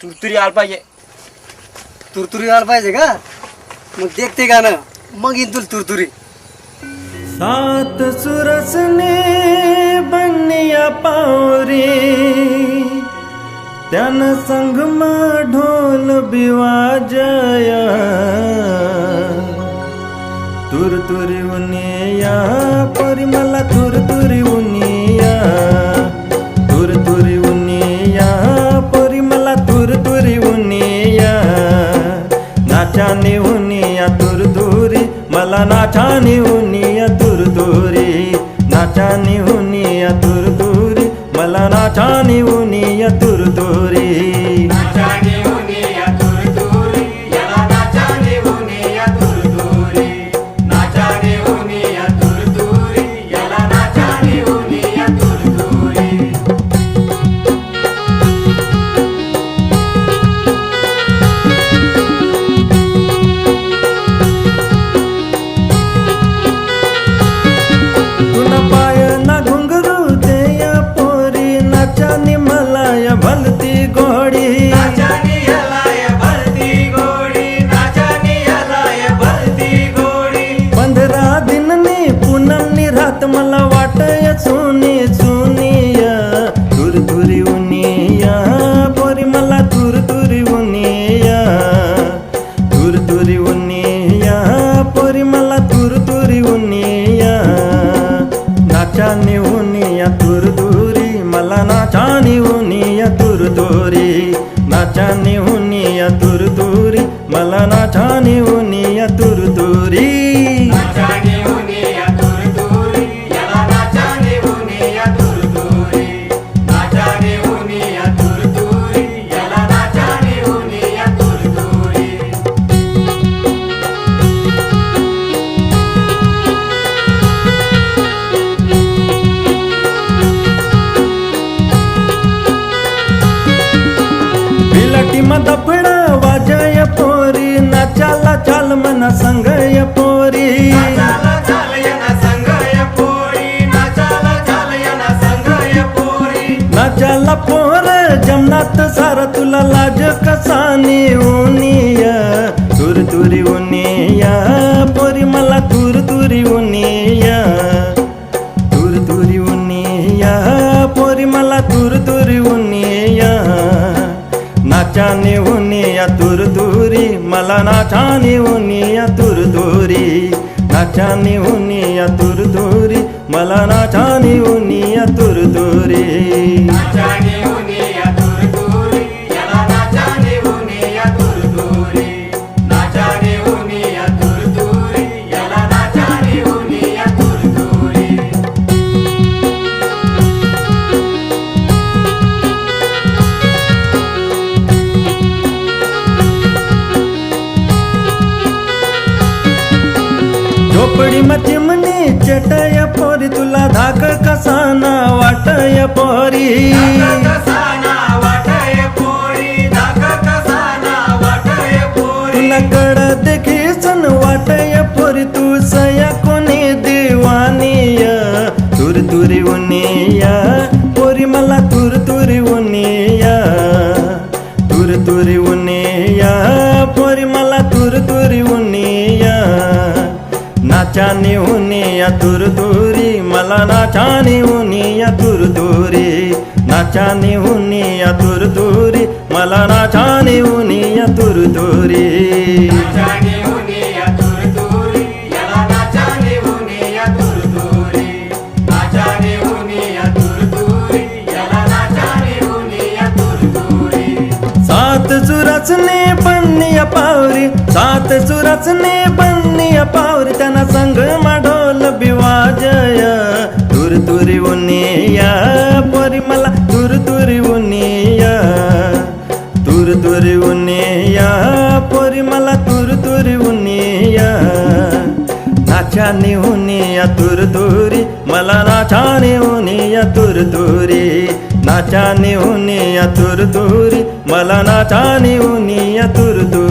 तुरतुरी आलं पाहिजे. तुरतुरी आलं पाहिजे का? मग देखते गाणं मग येईल तुला तुरतुरी. सात सुरसने बनिया पावरी त्यान संगमा ढोल बिवाजया तुरतुरी उनिया परिमला तुरतुरी उनिया तुरतुरी उनिया परिमला तुरतुरी उनिया नाचानी उनिया तुरतुरी मला नाचानी उनिया तुरतुरी नाचानी उनिया तुरतुरी मला नाचानी उनिया तुरतुरी भलती घोड़ी नाचानी हलाय भलती घोड़ी नाचानी हलाय भलती घोड़ी 15 दिननी पूनमनी रात मला वाटय सोनी सोनिया तुरतुरी उनिया पोरी मला तुरतुरी उनिया तुरतुरी उनिया पोरी मला तुरतुरी उनिया नाचानी उनिया तुरतुरी मला नाचानी उनिया तुरतुरी नाचानी उनिया तुरतुरी मला नाचानी उनिया तुरतुरी नाचानी उनिया तुरतुरी याला नाचानी उनिया तुरतुरी नाचानी उनिया तुरतुरी याला नाचानी उनिया तुरतुरी बिलटी मदपड़ा वाजय पोरी नाचाला चाल मना संगय पोरी नाचाला चाल याना संगय पोरी नाचाला चाल याना संगय पोरी नाचाला पोर जमनात सार तुला लाज कसानी उनिया तुरतुरी उनिया पोरी मला तुरतुरी उनिया तुरतुरी उनिया पोरी मला तुरतुरी उनिया नाचानी उनिया तुरतुरी मला नाचानी उनिया तुरतुरी नाचानी उनिया तुरतुरी मला नाचानी उनिया तुरतुरी नाचानी उनिया तुरतुरी याला नाचानी उनिया तुरतुरी नाचानी उनिया तुरतुरी याला नाचानी उनिया तुरतुरी झोपडी चिमणी चटय पोरी तुला धाक कसाना वाटय पोरी कसाना वाटय पोरी धाक कसाना वाटय पोरी तुला कड देखीसन वाटय पोरी तू सया कोणी दिवानिया तुरतुरी उनिया पोरी मला तुरतुरी उनिया तुरतुरी उनिया पोरी मला तुरतुरी उनिया नाचानी उनिया तुरतुरी मला नाचानी उनिया तुरतुरी नाचानी उनिया तुरतुरी मला नाचानी उनिया तुरतुरी नाचानी उनिया तुरतुरी याला नाचानी उनिया तुरतुरी नाचानी उनिया तुरतुरी याला नाचानी उनिया तुरतुरी सात सुरचने बनिया पावरी सात सुरचने बनिया पावरी त्यांना संग माढोल बिवाजय तुरतुरी उनिया पोरी मला तुरतुरी उनिया तुरतुरी उनिया पोरी मला तुरतुरी उनिया नाचानी उनिया तुरतुरी मला नाचानी उनिया तुरतुरी नाचानी उनिया तुरतुरी मला नाचानी उनिया तुरतुरी